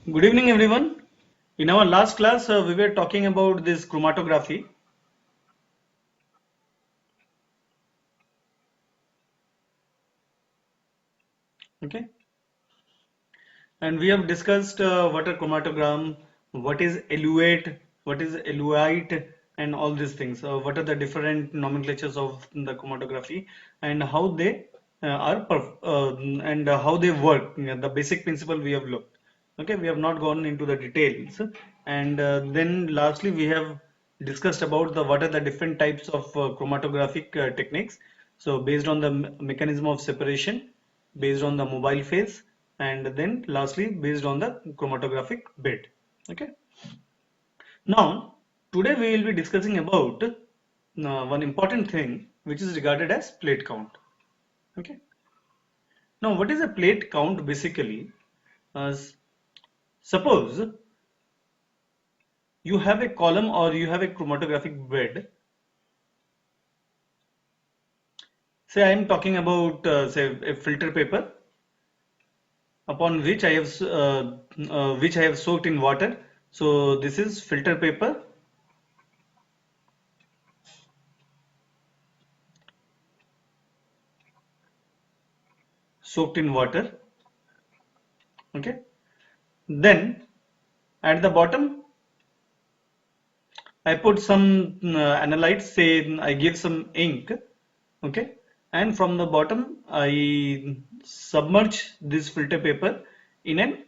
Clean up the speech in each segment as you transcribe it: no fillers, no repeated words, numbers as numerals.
Good evening, everyone. In our last class, we were talking about this chromatography. Okay, and we have discussed what a chromatogram, what is eluate, what is eluite, and all these things. What are the different nomenclatures of the chromatography, and how they and how they work. The basic principle we have looked. Okay, we have not gone into the details, and then lastly we have discussed about the what are the different types of chromatographic techniques. So based on the mechanism of separation, based on the mobile phase, and then lastly based on the chromatographic bed. Okay, now today we will be discussing about one important thing which is regarded as plate count. Okay, now what is a plate count basically? As suppose you have a column or you have a chromatographic bed. Say I am talking about say a filter paper upon which I have soaked in water. So this is filter paper soaked in water. Okay. Then at the bottom I put some analytes. Say I give some ink. Okay. And from the bottom I submerge this filter paper in an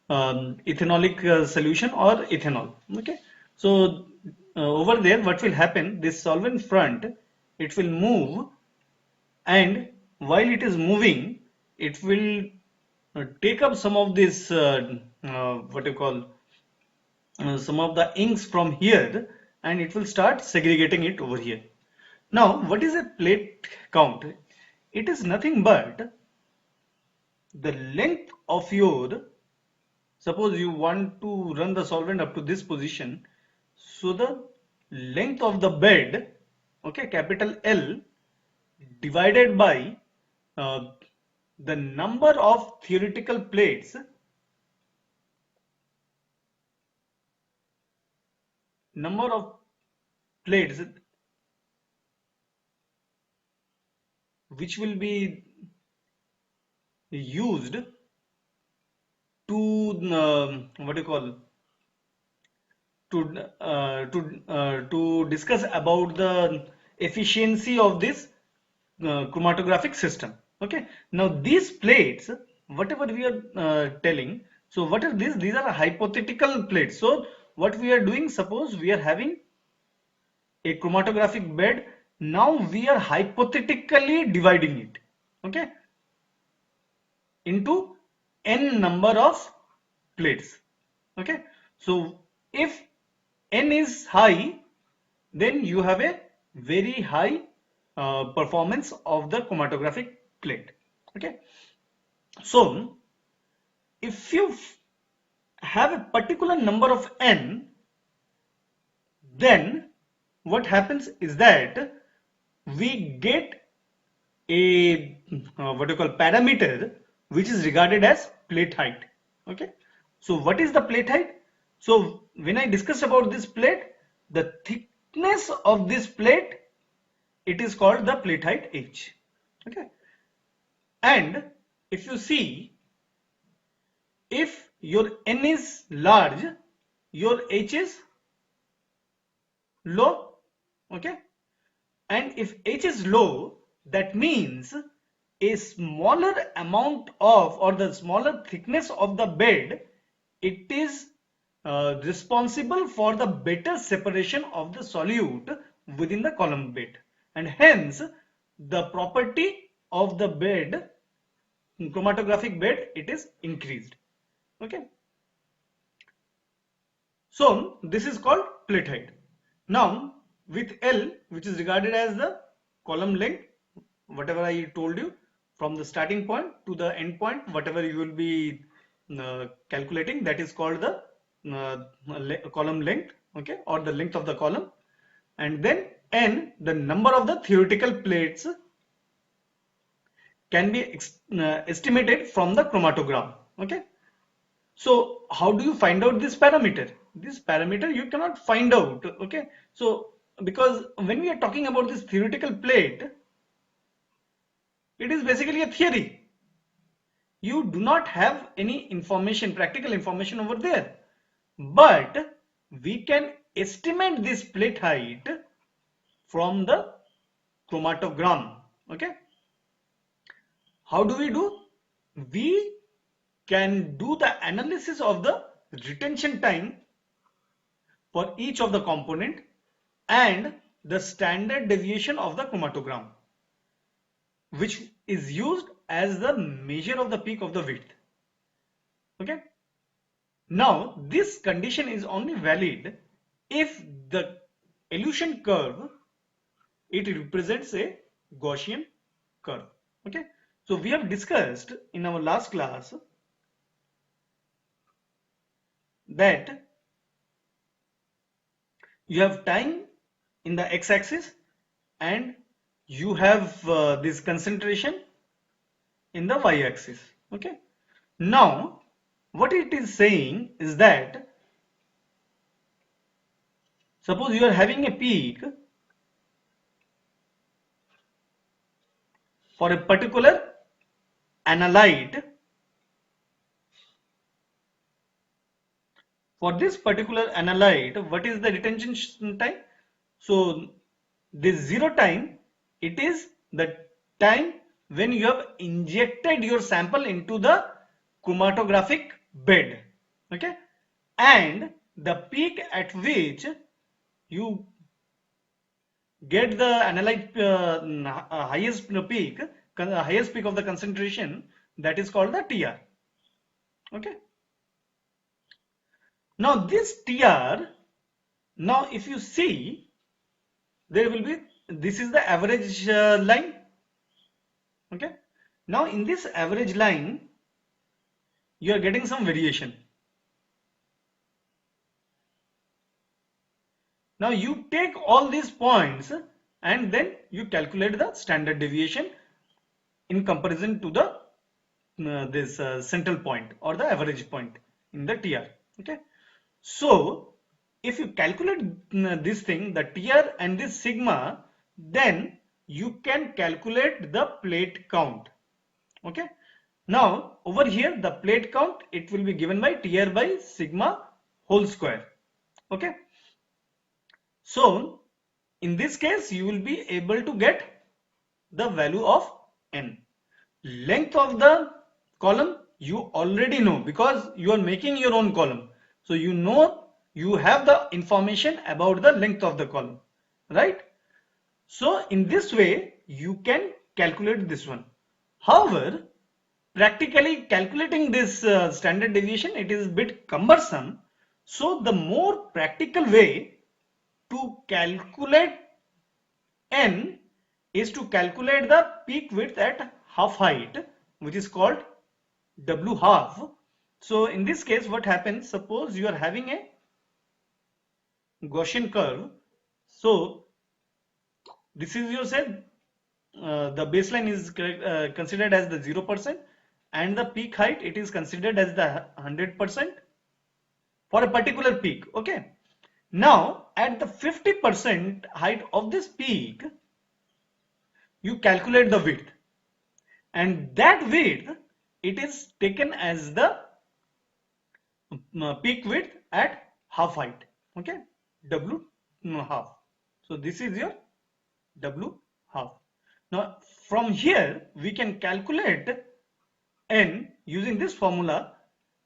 ethanolic solution or ethanol. Okay, so over there what will happen, this solvent front, it will move, and while it is moving it will take up some of this what you call some of the inks from here, and it will start segregating it over here. Now what is a plate count? It is nothing but the length of your, suppose you want to run the solvent up to this position, so the length of the bed, okay, capital L, divided by uh, the number of theoretical plates, number of plates which will be used to what do you call, to discuss about the efficiency of this chromatographic system. Okay, now these plates, whatever we are telling, so what are these? These are hypothetical plates. So what we are doing, suppose we are having a chromatographic bed. Now we are hypothetically dividing it, okay, into n number of plates. Okay, so if n is high, then you have a very high performance of the chromatographic plate. Okay, so if you have a particular number of n, then what happens is that we get a what you call parameter which is regarded as plate height. Okay, so what is the plate height? So when I discussed about this plate, the thickness of this plate, it is called the plate height h. Okay, and if you see, if your n is large, your h is low. Okay, and if h is low, that means a smaller amount of, or the smaller thickness of the bed, it is responsible for the better separation of the solute within the column bed, and hence the property of the bed, chromatographic bed, it is increased. Okay, so this is called plate height. Now with L, which is regarded as the column length, whatever I told you, from the starting point to the end point, whatever you will be calculating, that is called the column length, okay, or the length of the column. And then N, the number of the theoretical plates, can be estimated from the chromatogram. Okay, So how do you find out this parameter? This parameter you cannot find out, okay? So because when we are talking about this theoretical plate, it is basically a theory. You do not have any information, practical information over there. But we can estimate this plate height from the chromatogram, okay? How do we do? We can do the analysis of the retention time for each of the component and the standard deviation of the chromatogram, which is used as the measure of the peak of the width. Okay. Now this condition is only valid if the elution curve, it represents a Gaussian curve. Okay. So we have discussed in our last class that you have time in the x-axis and you have this concentration in the y-axis. Okay. Now what it is saying is that suppose you are having a peak for a particular analyte. For this particular analyte, what is the retention time? So this zero time, it is the time when you have injected your sample into the chromatographic bed. Okay. And the peak at which you get the analyte highest peak of the concentration, that is called the TR. Okay. Now this TR, now if you see, there will be, this is the average line. Okay. Now in this average line, you are getting some variation. Now you take all these points and then you calculate the standard deviation in comparison to the this central point or the average point in the TR. Okay. So if you calculate this thing, the TR and this sigma, then you can calculate the plate count. Okay. Now over here the plate count, it will be given by TR by sigma whole square. Okay. So in this case you will be able to get the value of n. Length of the column you already know because you are making your own column. So you know, you have the information about the length of the column, right? So in this way you can calculate this one. However, practically calculating this standard deviation, it is a bit cumbersome. So the more practical way to calculate n is to calculate the peak width at half height, which is called W half. So in this case, what happens? Suppose you are having a Gaussian curve. So this is your cell. The baseline is considered as the 0% and the peak height, it is considered as the 100% for a particular peak. Okay. Now at the 50% height of this peak, you calculate the width, and that width, it is taken as the peak width at half height. Okay. W half. So this is your W half. Now from here we can calculate n using this formula,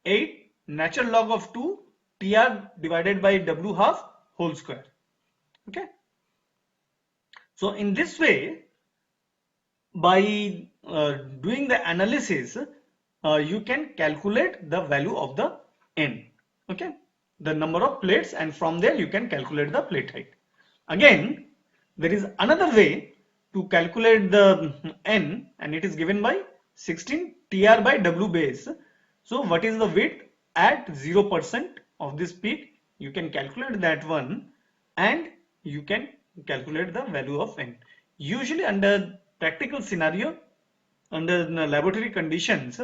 8 natural log of 2 TR divided by W half whole square. Okay. So in this way, by doing the analysis, you can calculate the value of the n. Okay. The number of plates, and from there you can calculate the plate height. Again, there is another way to calculate the n, and it is given by 16 TR by W base. So what is the width at 0% of this peak? You can calculate that one and you can calculate the value of n. Usually under practical scenario, under laboratory conditions,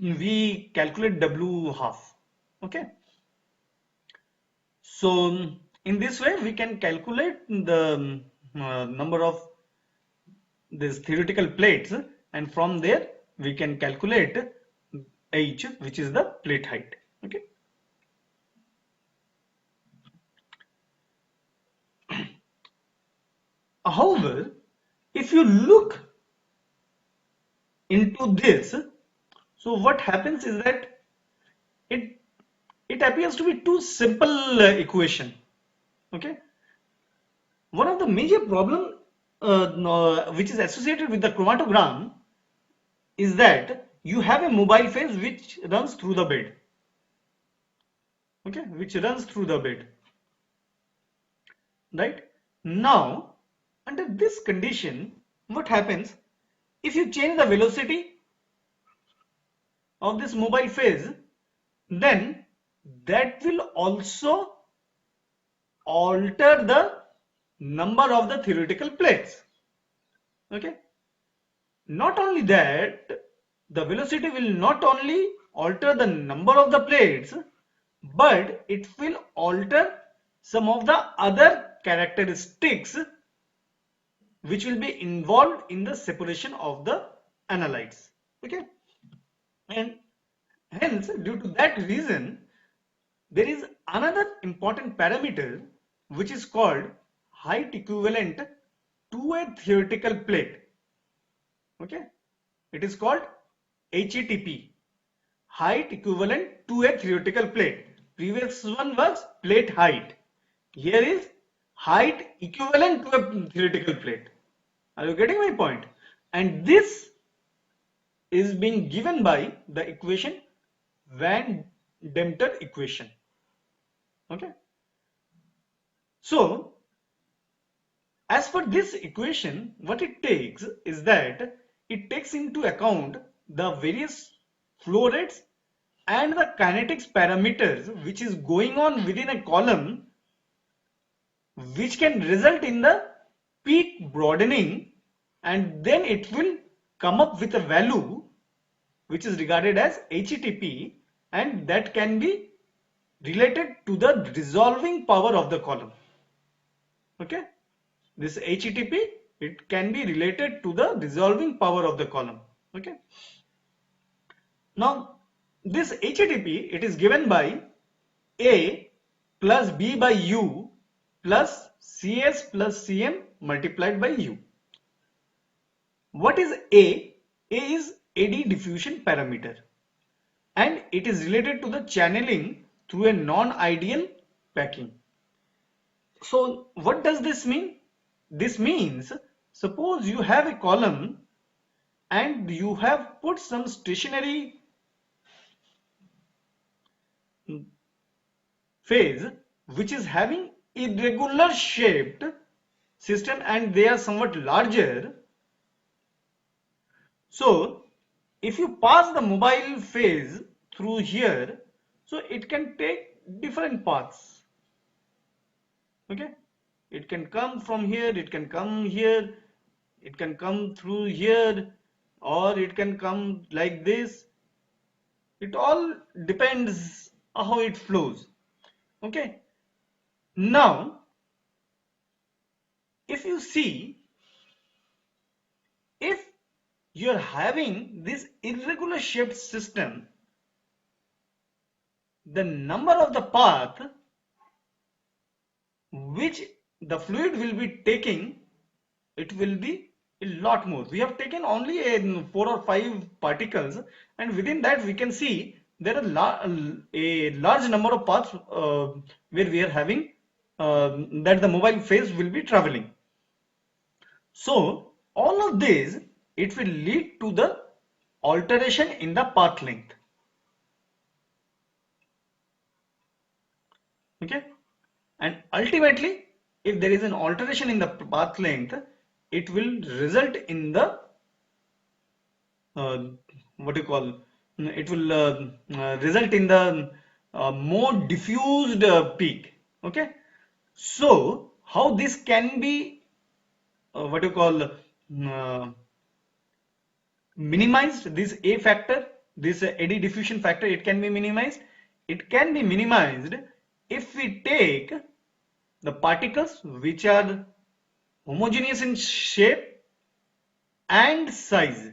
we calculate W half. Okay. So in this way we can calculate the number of these theoretical plates, and from there we can calculate H, which is the plate height. Okay. However, if you look into this, so what happens is that it it appears to be too simple equation. Okay. One of the major problem no, which is associated with the chromatogram is that you have a mobile phase which runs through the bed. Okay, which runs through the bed. Right? Now, under this condition, what happens if you change the velocity of this mobile phase, then that will also alter the number of the theoretical plates. Okay. Not only that, the velocity will not only alter the number of the plates, but it will alter some of the other characteristics which will be involved in the separation of the analytes. Okay. And hence, due to that reason, there is another important parameter which is called height equivalent to a theoretical plate. Okay, it is called HETP, height equivalent to a theoretical plate. Previous one was plate height. Here is height equivalent to a theoretical plate. Are you getting my point? And this is being given by the equation Van Demter equation. Okay. So, as per this equation, what it takes is that it takes into account the various flow rates and the kinetics parameters which is going on within a column, which can result in the peak broadening, and then it will come up with a value which is regarded as HETP, and that can be related to the resolving power of the column. Okay. This HETP, it can be related to the resolving power of the column. Okay. Now, this HETP, it is given by A plus B by U plus CS plus CM multiplied by U. What is A? A is AD diffusion parameter, and it is related to the channeling through a non-ideal packing. So what does this mean? This means, suppose you have a column and you have put some stationary phase which is having irregular shaped system and they are somewhat larger. So if you pass the mobile phase through here, so it can take different paths. Okay, it can come from here, it can come here, it can come through here, or it can come like this. It all depends how it flows. Okay, now if you see, if you're having this irregular shaped system, the number of the path which the fluid will be taking, it will be a lot more. We have taken only 4 or 5 particles, and within that we can see there are a large number of paths where we are having that the mobile phase will be traveling. So all of this, it will lead to the alteration in the path length. Okay, and ultimately if there is an alteration in the path length, it will result in the what you call, it will result in the more diffused peak. Okay, so how this can be what you call minimized, this A factor? this eddy diffusion factor, it can be minimized. It can be minimized if we take the particles which are homogeneous in shape and size.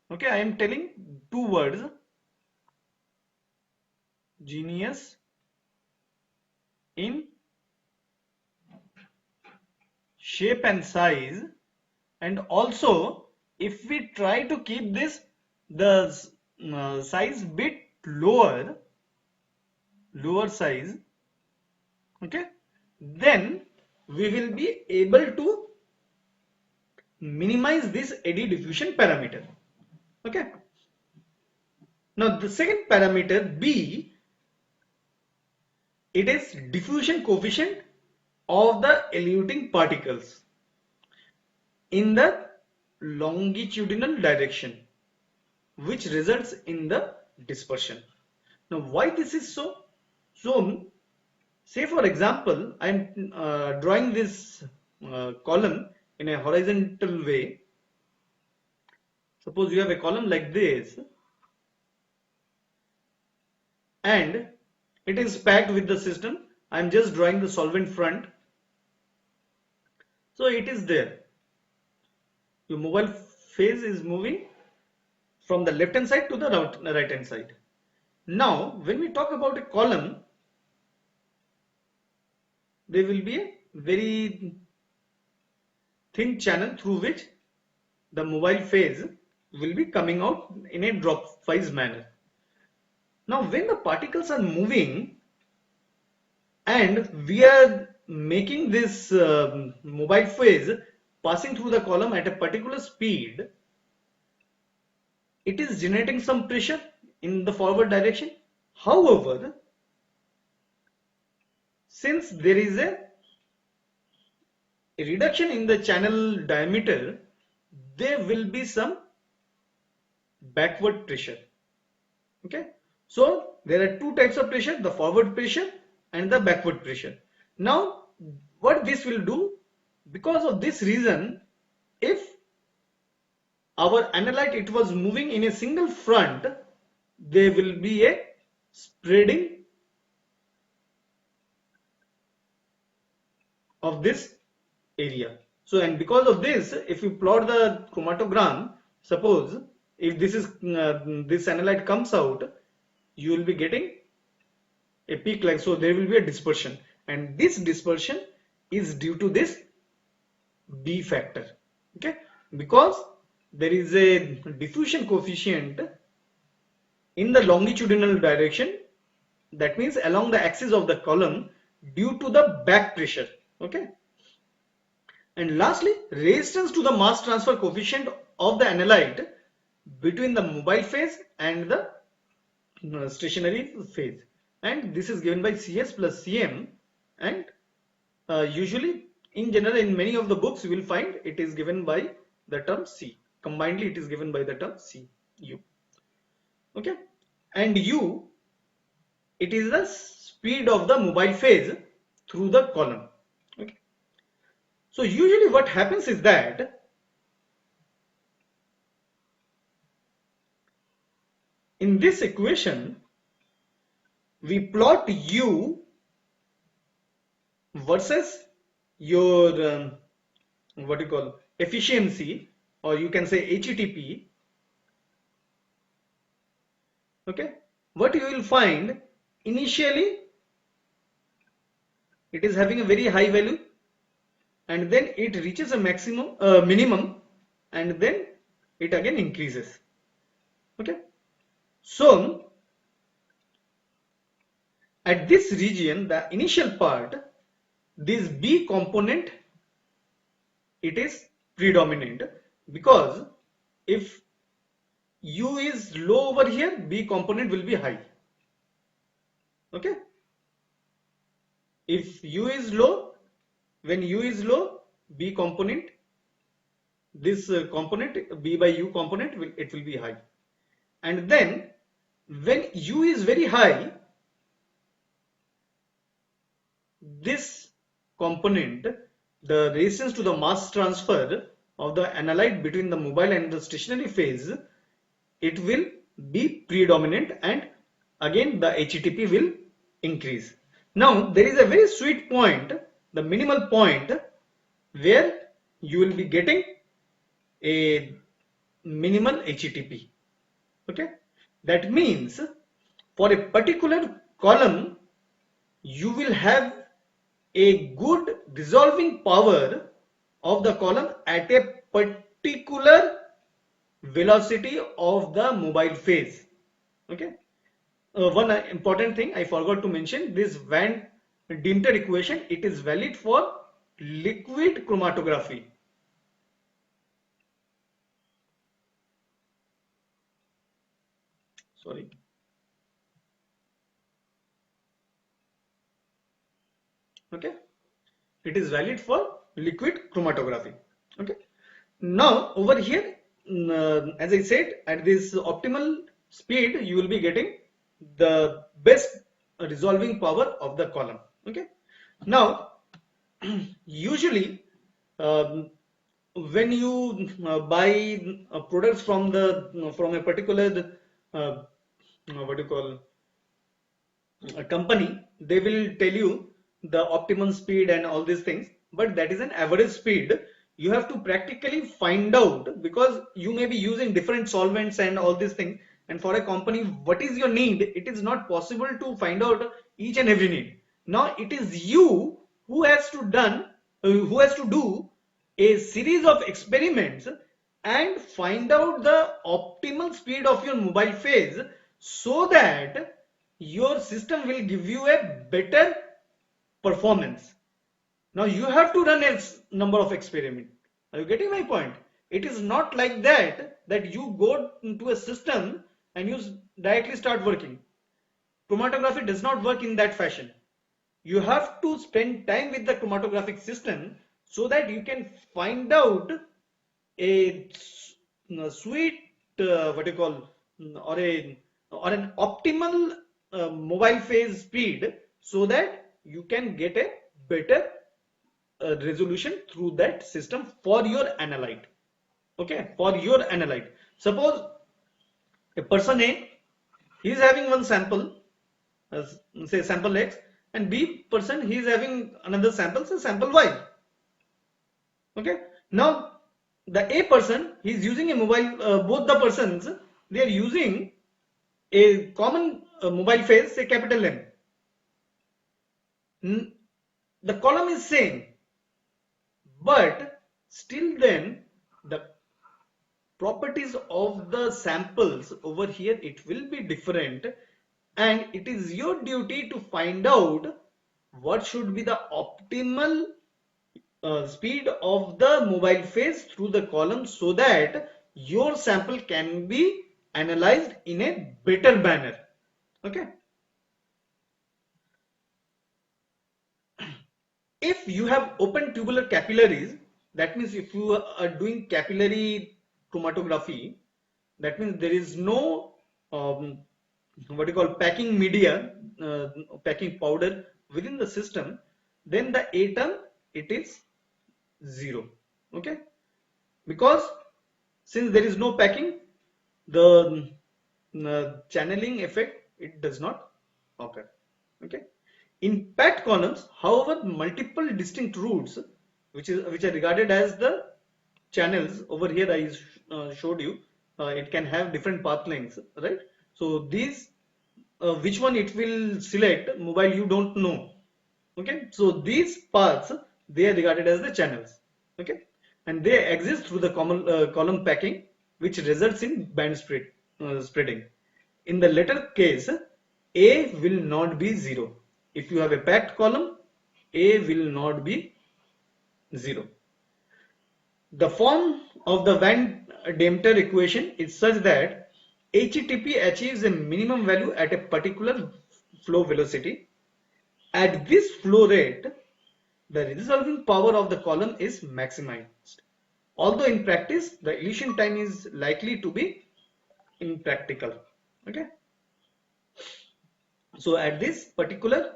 Okay, I am telling two words, genius in shape and size, and also if we try to keep this the size bit lower size, okay, then we will be able to minimize this eddy diffusion parameter. Okay, now the second parameter B, it is diffusion coefficient of the eluting particles in the longitudinal direction, which results in the dispersion. Now why this is so? So say for example, I am drawing this column in a horizontal way. Suppose you have a column like this and it is packed with the system. I am just drawing the solvent front. So it is there. Your mobile phase is moving from the left hand side to the right hand side. Now when we talk about a column, there will be a very thin channel through which the mobile phase will be coming out in a dropwise manner. Now when the particles are moving and we are making this mobile phase passing through the column at a particular speed, it is generating some pressure in the forward direction. However, since there is a reduction in the channel diameter, there will be some backward pressure. Okay, so there are two types of pressure, the forward pressure and the backward pressure. Now what this will do, because of this reason, if our analyte it was moving in a single front, there will be a spreading of this area. So and because of this, if you plot the chromatogram, suppose if this is this analyte comes out, you will be getting a peak like so. There will be a dispersion, and this dispersion is due to this B factor. Okay, because there is a diffusion coefficient in the longitudinal direction, that means along the axis of the column, due to the back pressure. Okay, and lastly, resistance to the mass transfer coefficient of the analyte between the mobile phase and the stationary phase, and this is given by Cs plus Cm, and usually in general in many of the books you will find it is given by the term C. Combinedly it is given by the term Cu. Okay, and U, it is the speed of the mobile phase through the column. Okay, so usually what happens is that in this equation we plot U versus your what you call efficiency, or you can say HETP. Okay, what you will find, initially it is having a very high value and then it reaches a maximum minimum, and then it again increases. Okay, so at this region, the initial part, this B component, it is predominant, because if U is low over here, B component will be high. Okay, if U is low, when U is low, B component, this component B by U component it will be high, and then when U is very high, this component, the resistance to the mass transfer of the analyte between the mobile and the stationary phase, it will be predominant, and again the HTTP will increase. Now there is a very sweet point, the minimal point, where you will be getting a minimal HTTP. Okay, that means for a particular column you will have a good resolving power of the column at a particular velocity of the mobile phase. Okay, one important thing I forgot to mention, this Van Deemter equation, it is valid for liquid chromatography. Sorry. Okay, it is valid for liquid chromatography. Okay, now over here, as I said, at this optimal speed you will be getting the best resolving power of the column. Okay, now usually when you buy products from the from a particular what do you call a company, they will tell you the optimum speed and all these things, but that is an average speed. You have to practically find out, because you may be using different solvents and all these things, and for a company what is your need, it is not possible to find out each and every need. Now it is you who has to do a series of experiments and find out the optimal speed of your mobile phase, so that your system will give you a better performance. Now you have to run a number of experiments. Are you getting my point? It is not like that you go into a system and you directly start working. Chromatography does not work in that fashion. You have to spend time with the chromatographic system so that you can find out a sweet what you call or a or an optimal mobile phase speed, so that you can get a better resolution through that system for your analyte. Okay, for your analyte, suppose a person A, he is having one sample, say sample X, and B person, he is having another sample, say sample Y. Okay, now the A person, he is using a mobile, both the persons, they are using a common mobile phase, say capital M. The column is same, but still then the properties of the samples over here, it will be different, and it is your duty to find out what should be the optimal speed of the mobile phase through the column, so that your sample can be analyzed in a better manner. Okay, if you have open tubular capillaries, that means if you are doing capillary chromatography, that means there is no what you call packing media, packing powder within the system, then the A term, it is 0. Okay, because since there is no packing, the channeling effect, it does not occur. Okay, in packed columns, however, multiple distinct routes, which are regarded as the channels, over here I showed you, it can have different path lengths, right? So these which one it will select mobile, you don't know. Okay, so these paths, they are regarded as the channels. Okay, and they exist through the common column packing, which results in band spreading. In the latter case, A will not be 0. If you have a packed column, A will not be 0. The form of the Van Deemter equation is such that HTTP achieves a minimum value at a particular flow velocity. At this flow rate, the resolving power of the column is maximized. Although in practice, the elution time is likely to be impractical. Okay. So at this particular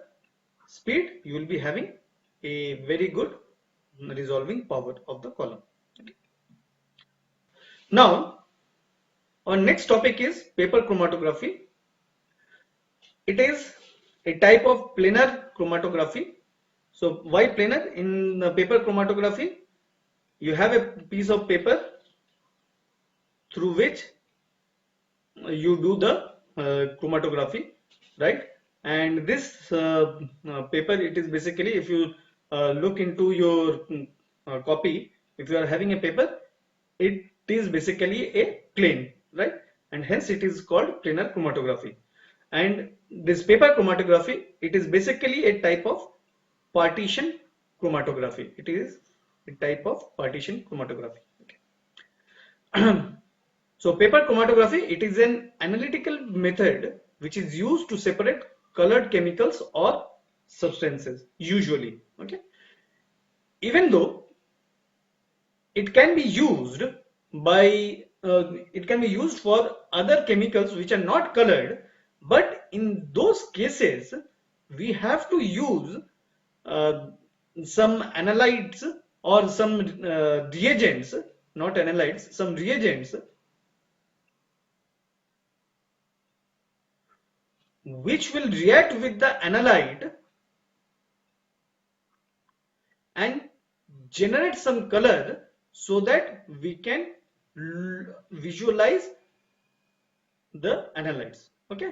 speed, you will be having a very good resolving power of the column. Okay. Now, Our next topic is paper chromatography. It is a type of planar chromatography. So why planar? In paper chromatography, you have a piece of paper through which you do the chromatography, right? And this paper, it is basically, if you look into your copy, if you are having a paper, it is basically a plane, right? And hence it is called planar chromatography. And this paper chromatography, it is basically a type of partition chromatography. It is a type of partition chromatography. Okay. So paper chromatography, it is an analytical method which is used to separate colored chemicals or substances usually. Okay. Even though it can be used it can be used for other chemicals which are not colored, but in those cases we have to use uh, some analytes or some reagents, not analytes, some reagents which will react with the analyte and generate some color so that we can visualize the analytes. Okay.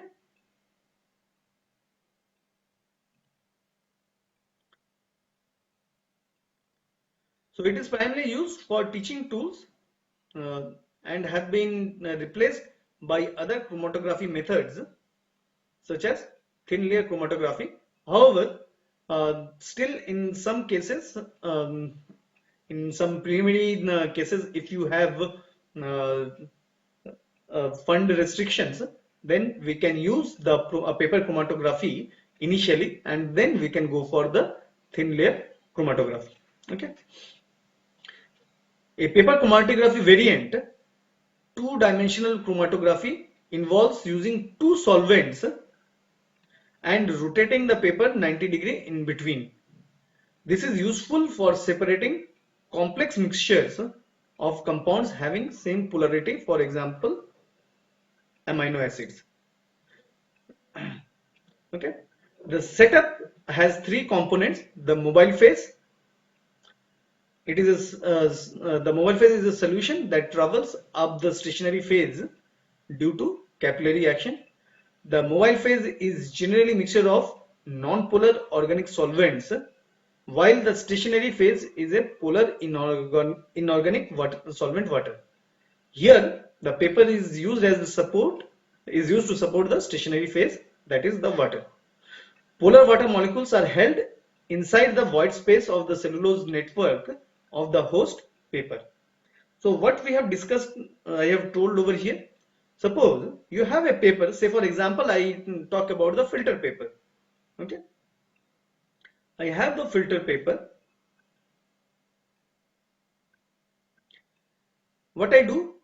So it is primarily used for teaching tools uh, and have been replaced by other chromatography methods such as thin layer chromatography. However, still in some cases, in some preliminary cases, if you have fund restrictions, then we can use the paper chromatography initially, and then we can go for the thin layer chromatography. Okay. A paper chromatography variant, two-dimensional chromatography, involves using two solvents and rotating the paper 90 degree in between. This is useful for separating complex mixtures of compounds having same polarity, for example, amino acids. Okay. The setup has three components: the mobile phase. The mobile phase is a solution that travels up the stationary phase due to capillary action. The mobile phase is generally mixture of non-polar organic solvents, while the stationary phase is a polar inorganic solvent water. Here, the paper is used as a support, is used to support the stationary phase, that is the water. Polar water molecules are held inside the void space of the cellulose network of the host paper. So what we have discussed, I have told over here. Suppose you have a paper, say for example, I talk about the filter paper. Okay. I have the filter paper. What I do,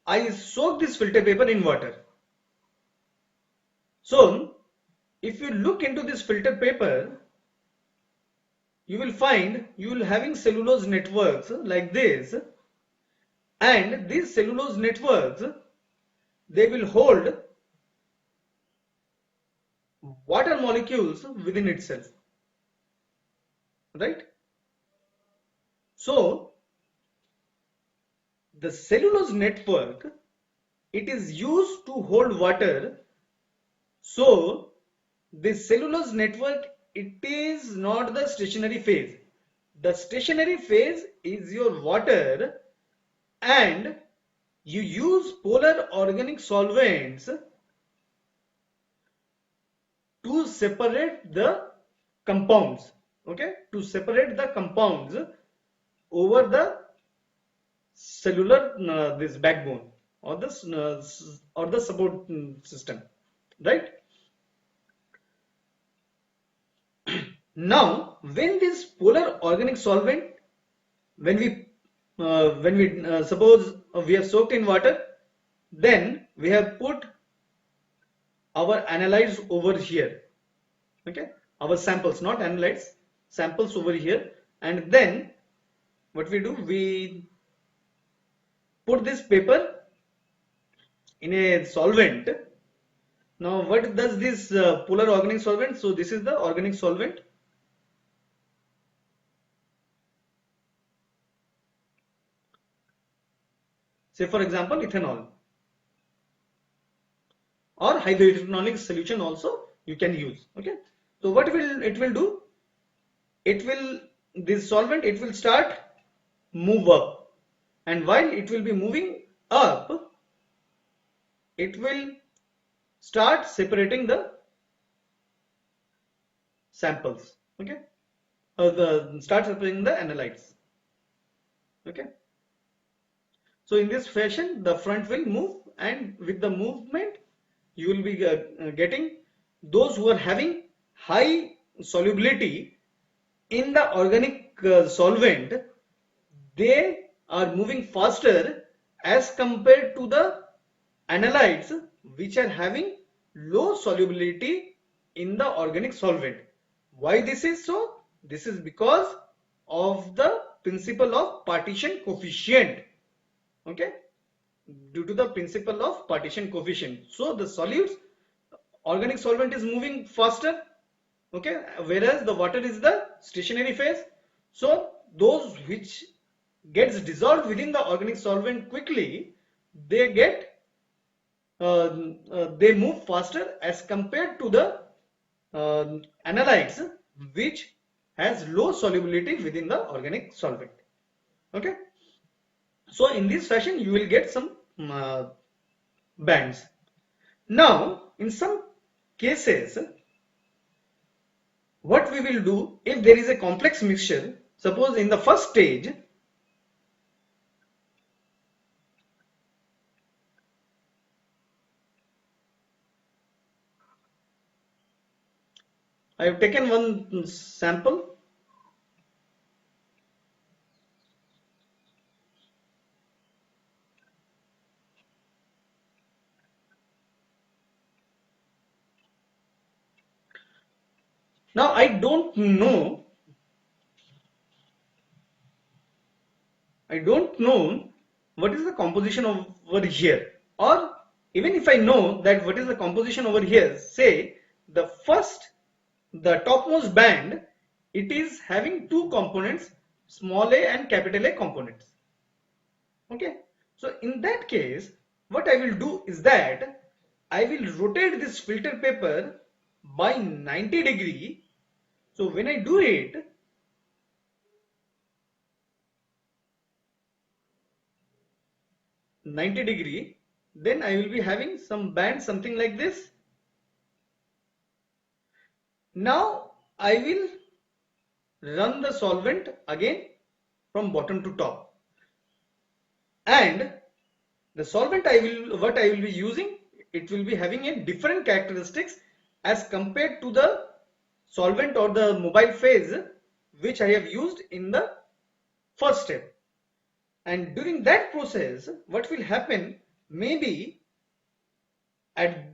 I soak this filter paper in water. So if you look into this filter paper, you will find you will having cellulose networks like this, and these cellulose networks, they will hold water molecules within itself, right? So the cellulose network, it is used to hold water. So this cellulose network, it is not the stationary phase. The stationary phase is your water, and you use polar organic solvents to separate the compounds. Okay, to separate the compounds over the cellular this backbone or the support system, right? Now when this polar organic solvent, when we suppose we have soaked in water, then we have put our analytes over here. Okay, our samples, not analytes, samples over here, and then what we do, we put this paper in a solvent. Now what does this polar organic solvent? So this is the organic solvent. Say for example ethanol or hydroethanolic solution also you can use. Okay. So what will it will do? It will, this solvent, it will start move up, and while it will be moving up, it will start separating the samples. Okay. The start separating the analytes. Okay. So in this fashion, the front will move, and with the movement, you will be getting those who are having high solubility in the organic solvent. They are moving faster as compared to the analytes which are having low solubility in the organic solvent. Why this is so? This is because of the principle of partition coefficient. Okay, due to the principle of partition coefficient. So the solutes, organic solvent is moving faster. Okay, whereas the water is the stationary phase. So those which gets dissolved within the organic solvent quickly, they get they move faster as compared to the analytes which has low solubility within the organic solvent. Okay, so in this fashion you will get some bands. Now in some cases, what we will do, if there is a complex mixture, suppose in the first stage I have taken one sample. Now I don't know what is the composition over here, or even if I know that what is the composition over here, say the first, the topmost band, it is having two components, small a and capital A components. Okay, so in that case, what I will do is that I will rotate this filter paper by 90°. So when I do it, 90°, then I will be having some band something like this. Now I will run the solvent again from bottom to top, and the solvent what I will be using, it will be having a different characteristics as compared to the solvent or the mobile phase which I have used in the first step. And during that process, what will happen, maybe at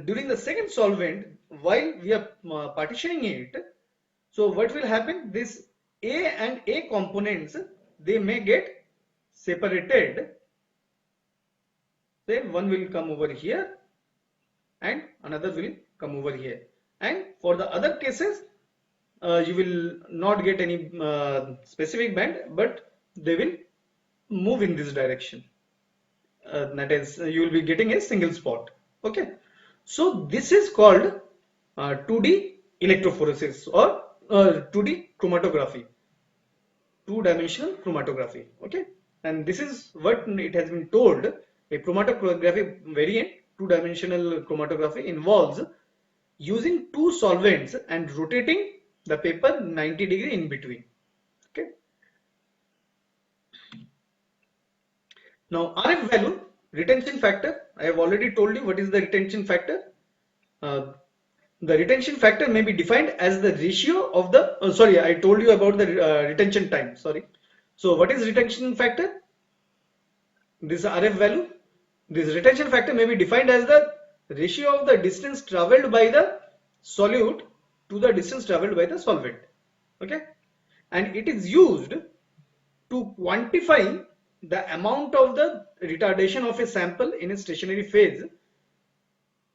during the second solvent, while we are partitioning it, so what will happen, this A and A components, they may get separated. Say one will come over here and another will come over here, and for the other cases you will not get any specific band, but they will move in this direction. That is, you will be getting a single spot. Okay, so this is called 2D electrophoresis or 2D chromatography, two-dimensional chromatography. Okay, and this is what it has been told. A chromatography variant, two-dimensional chromatography, involves using two solvents and rotating the paper 90° in between. Okay. Now RF value, retention factor. I have already told you what is the retention factor. Uh, the retention factor may be defined as the ratio of the, sorry, I told you about the retention time, sorry. So what is retention factor? This RF value. This retention factor may be defined as the ratio of the distance traveled by the solute to the distance traveled by the solvent. Okay, and it is used to quantify the amount of the retardation of a sample in a stationary phase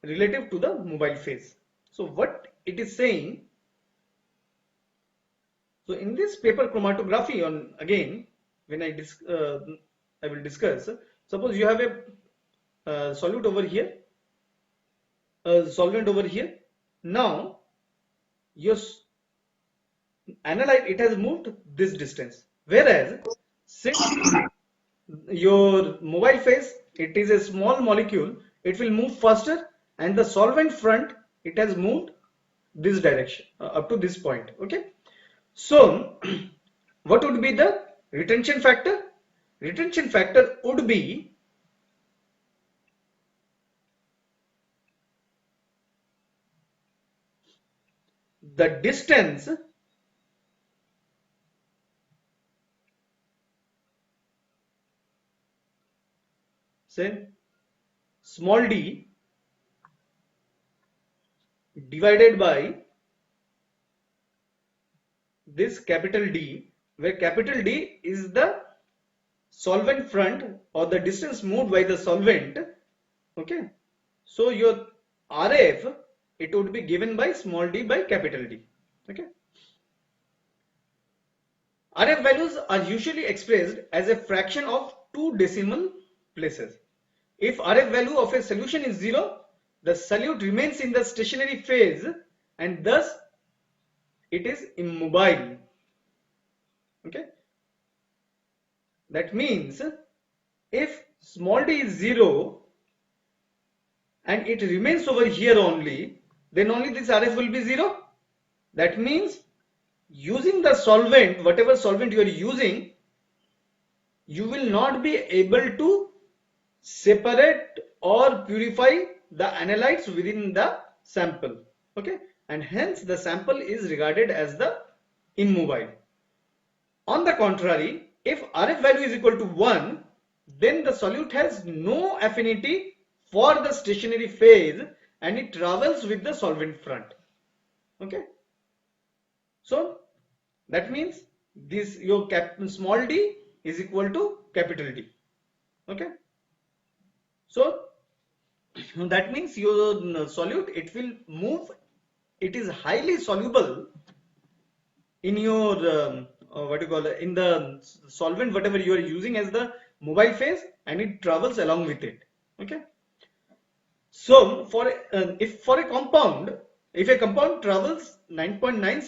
relative to the mobile phase. So what it is saying, so in this paper chromatography on again, when I will discuss, suppose you have a solute over here, a solvent over here. Now your analyte, it has moved this distance, whereas since your mobile phase, it is a small molecule, it will move faster, and the solvent front, it has moved this direction up to this point. Okay, so what would be the retention factor? Retention factor would be the distance say small d divided by this capital D, where capital D is the solvent front or the distance moved by the solvent. Okay, so your RF, it would be given by small d by capital D. Okay, RF values are usually expressed as a fraction of 2 decimal places. If RF value of a solution is 0, the solute remains in the stationary phase and thus it is immobile. Okay, that means if small d is 0 and it remains over here only, then only this RF will be 0. That means using the solvent, whatever solvent you are using, you will not be able to separate or purify the analytes within the sample. Okay, and hence the sample is regarded as the immobile. On the contrary, if RF value is equal to 1, then the solute has no affinity for the stationary phase and it travels with the solvent front. Okay, so that means this your small d is equal to capital D. Okay, so that means your solute, it will move, it is highly soluble in your what you call it, in the solvent whatever you are using as the mobile phase, and it travels along with it. Okay, so for if for a compound, if a compound travels 9.9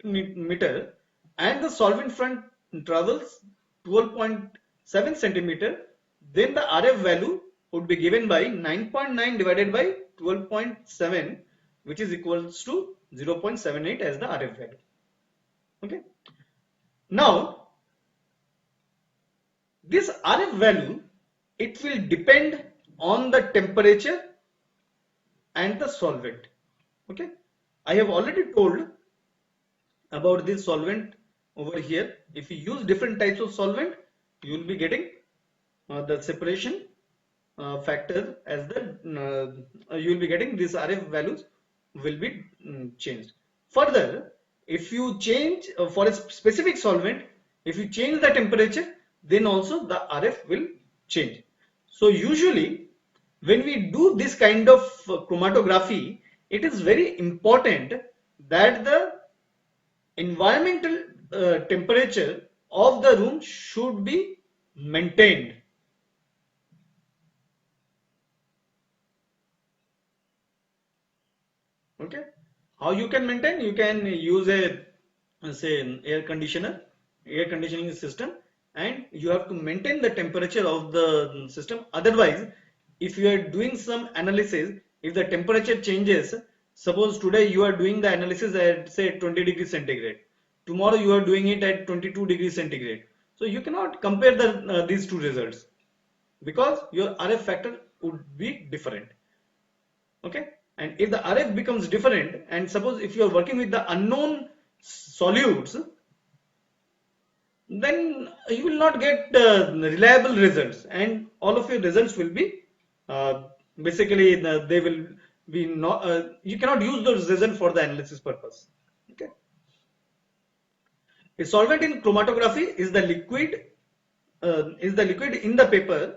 centimeter and the solvent front travels 12.7 centimeter, then the RF value would be given by 9.9 divided by 12.7, which is equals to 0.78 as the RF value. Okay, now this RF value, it will depend on the temperature and the solvent. Okay, I have already told about this solvent over here. If you use different types of solvent, you will be getting the separation factor as the you will be getting these RF values will be changed. Further, if you change for a specific solvent, if you change the temperature, then also the RF will change. So usually when we do this kind of chromatography, it is very important that the environmental temperature of the room should be maintained. Okay, how you can maintain? You can use a say an air conditioner, air conditioning system, and you have to maintain the temperature of the system. Otherwise, if you are doing some analysis, if the temperature changes, suppose today you are doing the analysis at say 20 degrees centigrade, tomorrow you are doing it at 22 degrees centigrade, so you cannot compare these two results because your RF factor would be different. Okay, and if the RF becomes different, and suppose if you are working with the unknown solutes, then you will not get reliable results, and all of your results will be basically they will be not you cannot use those results for the analysis purpose. Okay, a solvent in chromatography is the liquid is the liquid in the paper,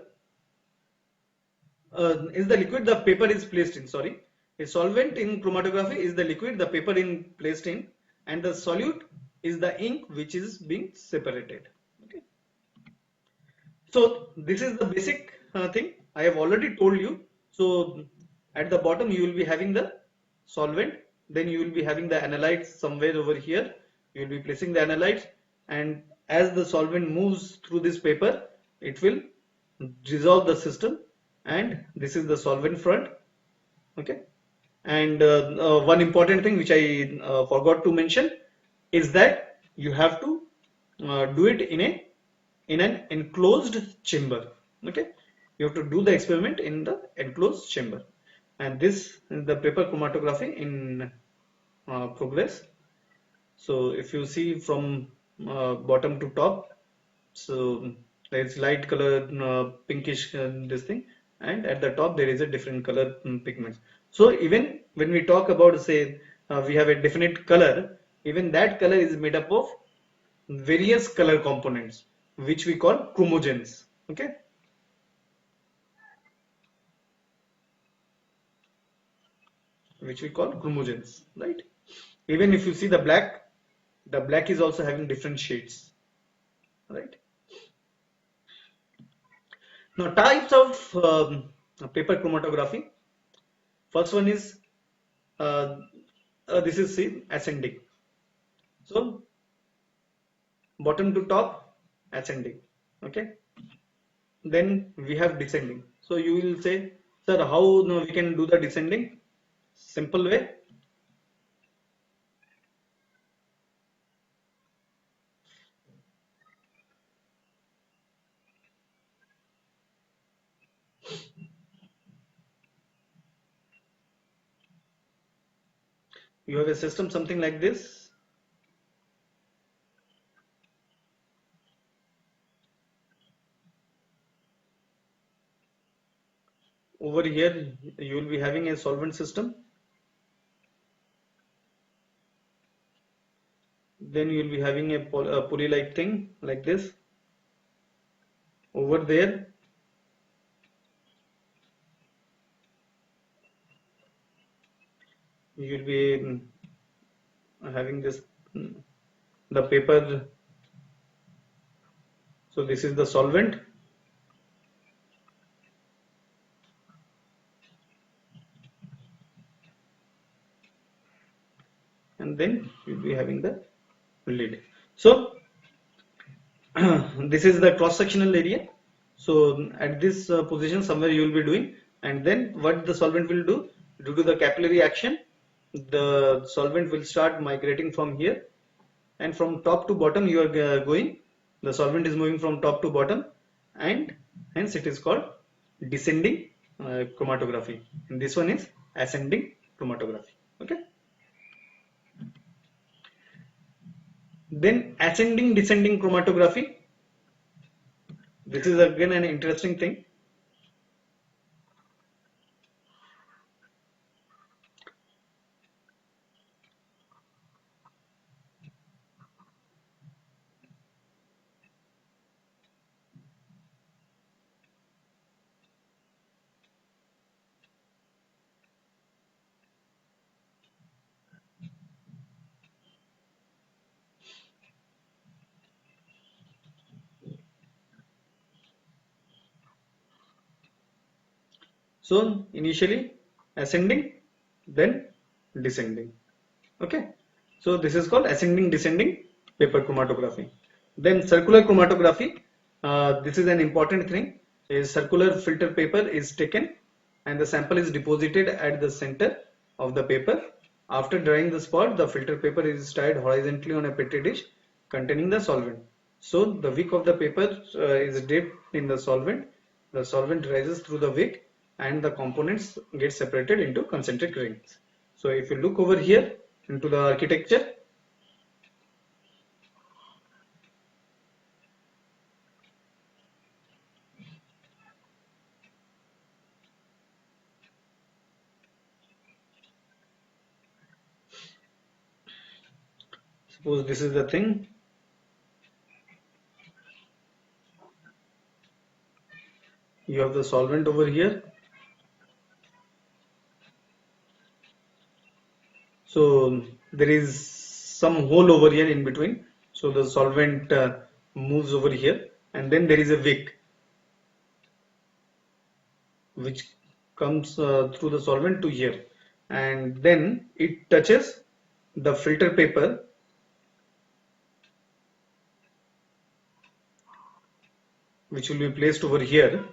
is the liquid the paper is placed in, sorry. A solvent in chromatography is the liquid the paper in placed in, and the solute is the ink which is being separated. Okay. So this is the basic thing I have already told you. So at the bottom you will be having the solvent, then you will be having the analytes somewhere over here. You will be placing the analytes, and as the solvent moves through this paper, it will dissolve the system, and this is the solvent front. Okay. And one important thing which I forgot to mention is that you have to do it in an enclosed chamber. Okay, you have to do the experiment in the enclosed chamber, and this is the paper chromatography in progress. So if you see from bottom to top, so it's light color, pinkish this thing, and at the top there is a different color pigments. So even when we talk about, say, we have a definite color, even that color is made up of various color components which we call chromogens. Okay, which we call chromogens, right? Even if you see the black is also having different shades, right? Now, types of paper chromatography. First one is uh, this is, see, ascending. So bottom to top, ascending. Okay. Then we have descending. So you will say, sir, how no, we can do the descending? Simple way. You have a system something like this. Over here, you will be having a solvent system. Then you will be having a pulley-like thing like this. Over there, you will be having this the paper. So this is the solvent, and then you'll be having the lid. So this is the cross-sectional area. So at this position somewhere you will be doing, and then what the solvent will do, due to the capillary action, the solvent will start migrating from here, and from top to bottom you are going. The solvent is moving from top to bottom, and hence it is called descending chromatography. And this one is ascending chromatography. Okay. Then ascending descending chromatography. This is again an interesting thing. So initially ascending, then descending. Okay. So this is called ascending descending paper chromatography. Then circular chromatography. This is an important thing. A circular filter paper is taken and the sample is deposited at the center of the paper. After drying the spot, the filter paper is tied horizontally on a petri dish containing the solvent. So the wick of the paper is dipped in the solvent. The solvent rises through the wick and the components get separated into concentric rings. So if you look over here into the architecture, suppose this is the thing. you have the solvent over here. So there is some hole over here in between. So the solvent moves over here, and then there is a wick which comes through the solvent to here, and then it touches the filter paper, which will be placed over here.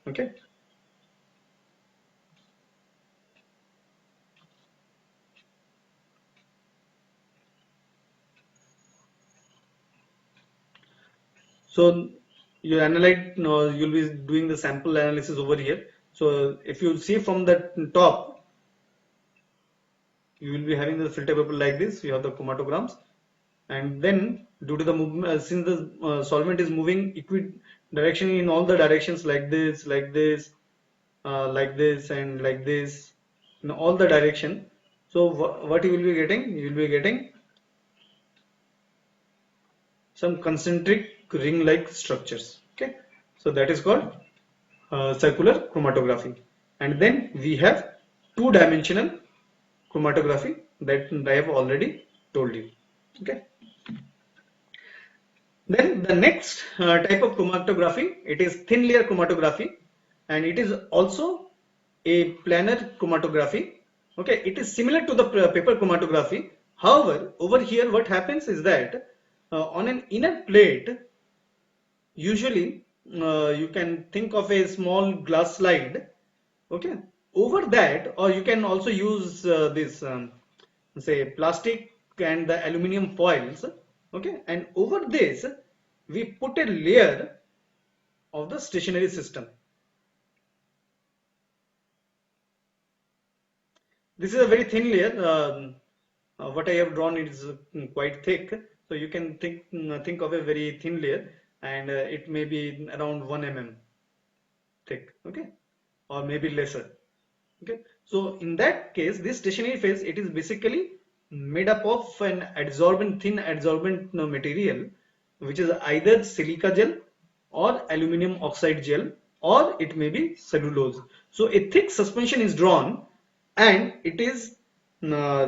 Okay. So you analyze, no, you'll be doing the sample analysis over here. So if you see from the top, you will be having the filter paper like this. You have the chromatograms, and then due to the movement, since the solvent is moving equi direction in all the directions, like this, and like this, in all the direction. So what you will be getting? You will be getting some concentric ring-like structures. Okay, so that is called circular chromatography. And then we have two-dimensional chromatography that I have already told you. Okay. Then the next type of chromatography, it is thin layer chromatography, and it is also a planar chromatography. Okay, it is similar to the paper chromatography. However, over here what happens is that on an inner plate, usually you can think of a small glass slide. Okay, over that, or you can also use this say plastic and the aluminum foils. Okay, and over this we put a layer of the stationary system. This is a very thin layer. What I have drawn is quite thick, so you can think of a very thin layer, and it may be around 1 mm thick. Okay, or maybe lesser. Okay, so in that case, this stationary phase, it is basically made up of an adsorbent, thin adsorbent material, which is either silica gel or aluminum oxide gel, or it may be cellulose. So a thick suspension is drawn, and it is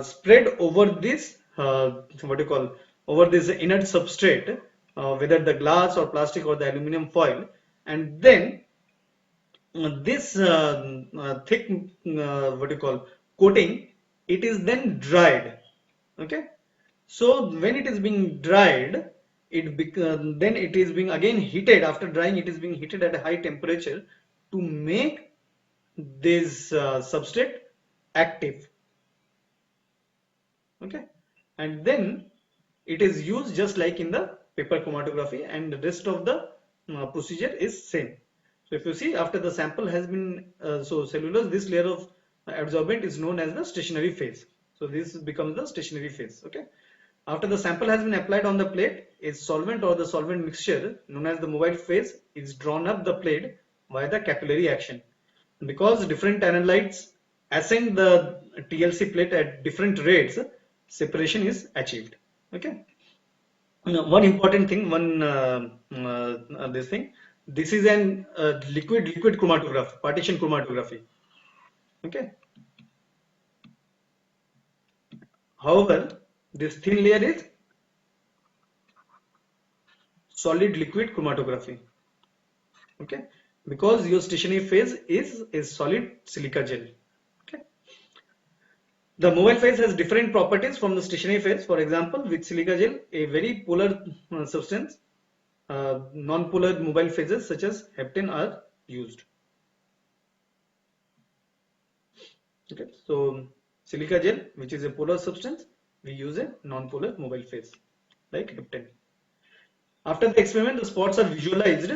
spread over this what you call, over this inert substrate, whether the glass or plastic or the aluminum foil, and then this thick what you call coating, it is then dried. Okay, so when it is being dried, then it is being again heated. After drying, it is being heated at a high temperature to make this substrate active. Okay, and then it is used just like in the paper chromatography, and the rest of the procedure is same. So if you see, after the sample has been so cellulose, this layer of adsorbent is known as the stationary phase. So this becomes the stationary phase. Okay, after the sample has been applied on the plate, a solvent or the solvent mixture known as the mobile phase is drawn up the plate via the capillary action. Because different analytes ascend the TLC plate at different rates, separation is achieved. Okay. Now, one important thing, this thing, this is an liquid chromatograph, partition chromatography. Okay. However, this thin layer is solid liquid chromatography. Okay, because your stationary phase is a solid silica gel. Okay. The mobile phase has different properties from the stationary phase. For example, with silica gel, a very polar substance, non-polar mobile phases such as heptane are used. Okay, so silica gel, which is a polar substance, we use a non-polar mobile phase like heptane. After the experiment, the spots are visualized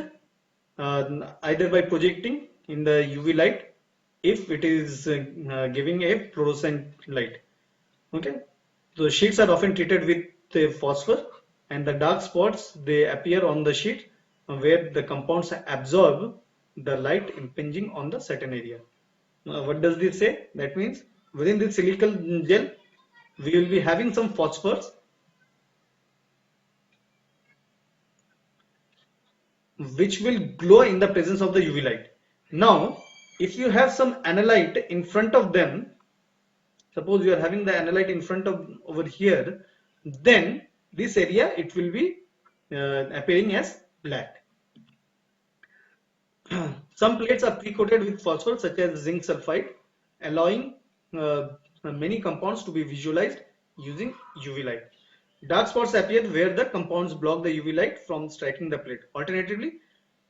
either by projecting in the UV light if it is giving a fluorescent light. Okay, the sheets are often treated with phosphor, and the dark spots, they appear on the sheet where the compounds absorb the light impinging on the certain area. What does this say? That means within this silicon gel, we will be having some phosphors which will glow in the presence of the UV light. Now, if you have some analyte in front of them, suppose you are having the analyte in front of over here, then this area it will be appearing as black. Some plates are pre-coated with phosphor such as zinc sulfide, allowing many compounds to be visualized using UV light. Dark spots appear where the compounds block the UV light from striking the plate. Alternatively,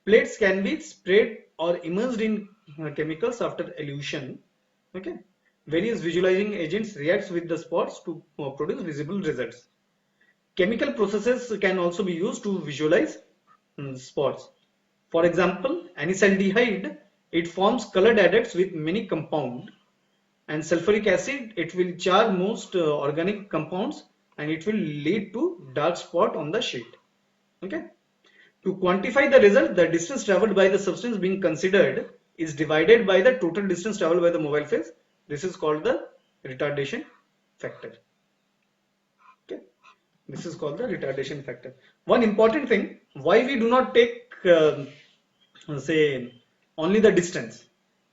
plates can be sprayed or immersed in chemicals after elution. Okay. Various visualizing agents react with the spots to produce visible results. Chemical processes can also be used to visualize spots. For example, anisaldehyde, it forms colored adducts with many compounds, and sulfuric acid, it will char most organic compounds and it will lead to dark spot on the sheet. Okay. To quantify the result, the distance traveled by the substance being considered is divided by the total distance traveled by the mobile phase. This is called the retardation factor. Okay. This is called the retardation factor. One important thing, why we do not take say only the distance.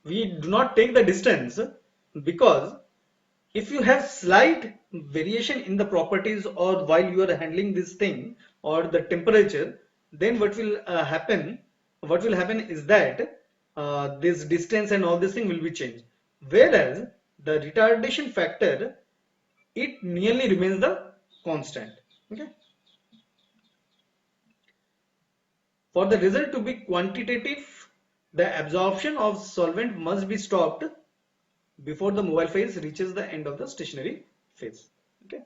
We do not take the distance because if you have slight variation in the properties or while you are handling this thing or the temperature, then what will happen is that this distance and all this thing will be changed. Whereas the retardation factor, it nearly remains the constant. Okay. For the result to be quantitative, the absorption of solvent must be stopped before the mobile phase reaches the end of the stationary phase. Okay.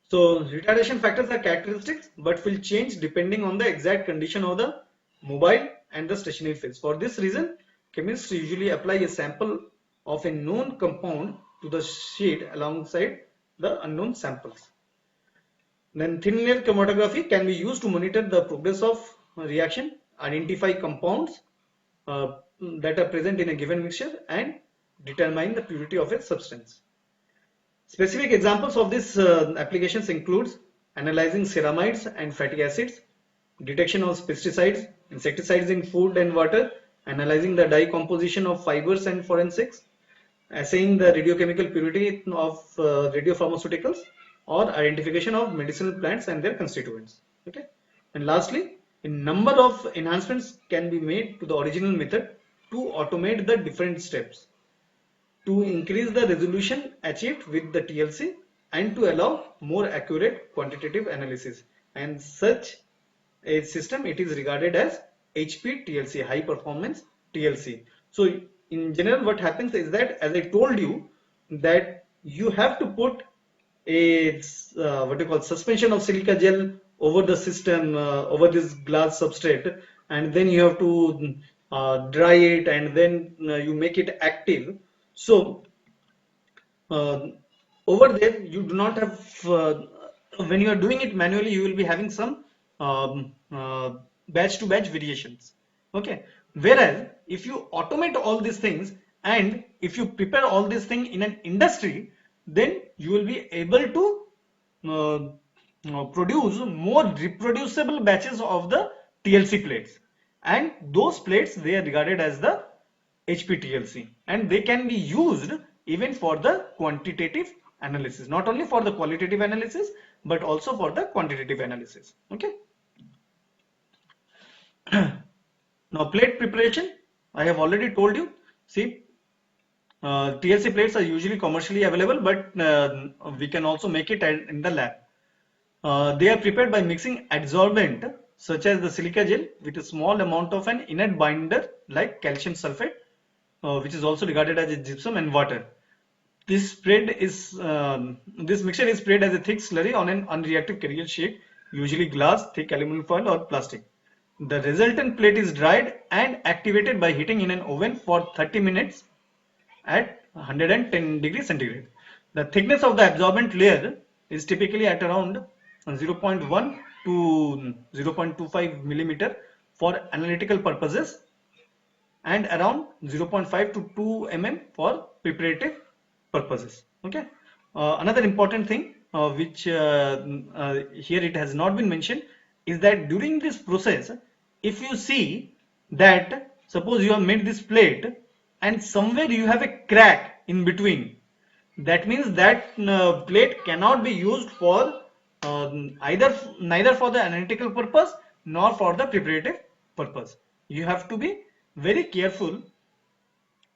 So retardation factors are characteristics but will change depending on the exact condition of the mobile and the stationary phase. For this reason, chemists usually apply a sample of a known compound to the sheet alongside the unknown samples. Then thin layer chromatography can be used to monitor the progress of reaction, identify compounds that are present in a given mixture and determine the purity of a substance. Specific examples of these applications includes analyzing ceramides and fatty acids, detection of pesticides, insecticides in food and water, analyzing the dye composition of fibers and forensics, assaying the radiochemical purity of radiopharmaceuticals, or identification of medicinal plants and their constituents. Okay, and lastly, a number of enhancements can be made to the original method to automate the different steps, to increase the resolution achieved with the TLC and to allow more accurate quantitative analysis. And such a system, it is regarded as HPTLC, high performance TLC. So in general, what happens is that, as I told you, that you have to put a what you call suspension of silica gel over the system, over this glass substrate, and then you have to dry it, and then you make it active. So uh, over there you do not have when you are doing it manually, you will be having some batch to batch variations. Okay, whereas if you automate all these things and if you prepare all these things in an industry, then you will be able to uh, produce more reproducible batches of the TLC plates, and those plates, they are regarded as the HPTLC, and they can be used even for the quantitative analysis, not only for the qualitative analysis but also for the quantitative analysis. Okay. Now plate preparation, I have already told you. See, TLC plates are usually commercially available, but we can also make it in the lab. They are prepared by mixing adsorbent such as the silica gel with a small amount of an inert binder like calcium sulfate, which is also regarded as a gypsum, and water. This mixture is sprayed as a thick slurry on an unreactive carrier sheet, usually glass, thick aluminum foil or plastic. The resultant plate is dried and activated by heating in an oven for 30 minutes at 110 degrees centigrade. The thickness of the absorbent layer is typically at around 0.1 to 0.25 millimeter for analytical purposes and around 0.5 to 2 mm for preparative purposes. Okay. Another important thing which here it has not been mentioned is that during this process, if you see that suppose you have made this plate and somewhere you have a crack in between, that means that plate cannot be used for either neither for the analytical purpose nor for the preparative purpose. You have to be very careful.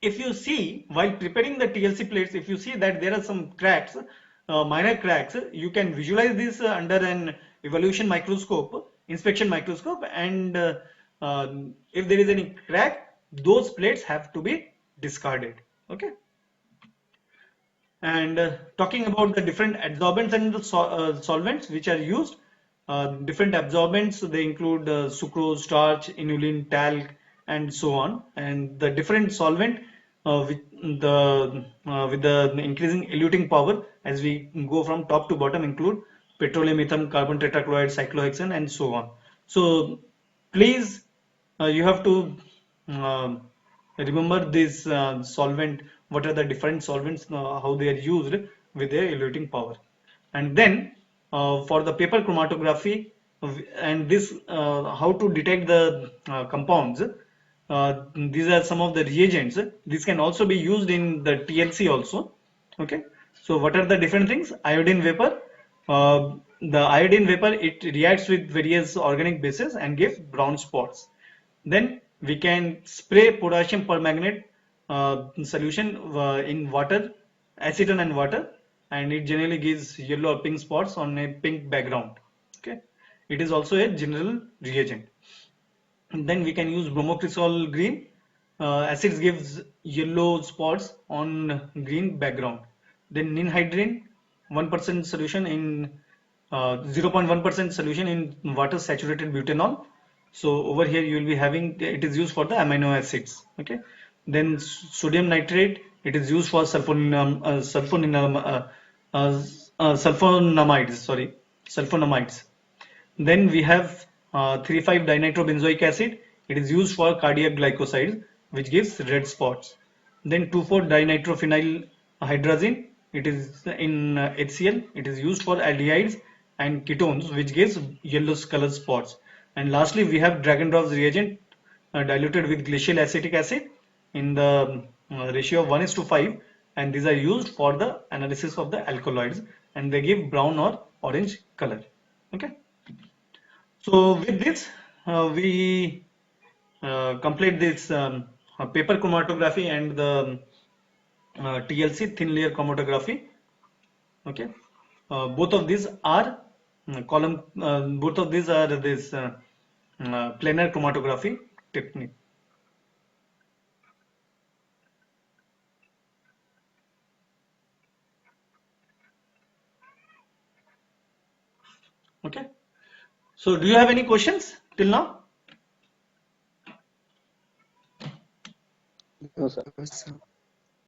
If you see while preparing the TLC plates, if you see that there are some cracks, minor cracks, you can visualize this under an evaluation microscope, inspection microscope, and if there is any crack, those plates have to be discarded. Okay. And talking about the different adsorbents and the solvents which are used, different absorbents, they include sucrose, starch, inulin, talc, and so on. And the different solvent with the increasing eluting power as we go from top to bottom include petroleum, ether, carbon tetrachloride, cyclohexane, and so on. So please, you have to um remember this solvent, what are the different solvents, how they are used with their eluting power. And then for the paper chromatography, and this how to detect the compounds, these are some of the reagents. This can also be used in the TLC also. Okay, so what are the different things? Iodine vapor. The iodine vapor, it reacts with various organic bases and gives brown spots. Then we can spray potassium permanganate solution in water, acetone and water, and it generally gives yellow or pink spots on a pink background. Okay, it is also a general reagent. And then we can use bromocresol green. Acids gives yellow spots on green background. Then ninhydrin, 1% solution in 0.1% solution in water saturated butanol. So over here you will be having, it is used for the amino acids. Okay. Then sodium nitrate, it is used for sulfonamides. Sorry, sulfonamides. Then we have 3,5-dinitrobenzoic acid. It is used for cardiac glycosides, which gives red spots. Then 2,4-dinitrophenyl hydrazine. It is in HCl. It is used for aldehydes and ketones, which gives yellow color spots. And lastly, we have Dragon-Drops reagent diluted with glacial acetic acid in the ratio of 1:5, and these are used for the analysis of the alkaloids, and they give brown or orange color. Okay. So with this, we complete this paper chromatography and the TLC, thin layer chromatography. Okay, both of these are column. Both of these are this planar chromatography technique. Okay. So do you have any questions till now? No, sir. Yes, sir.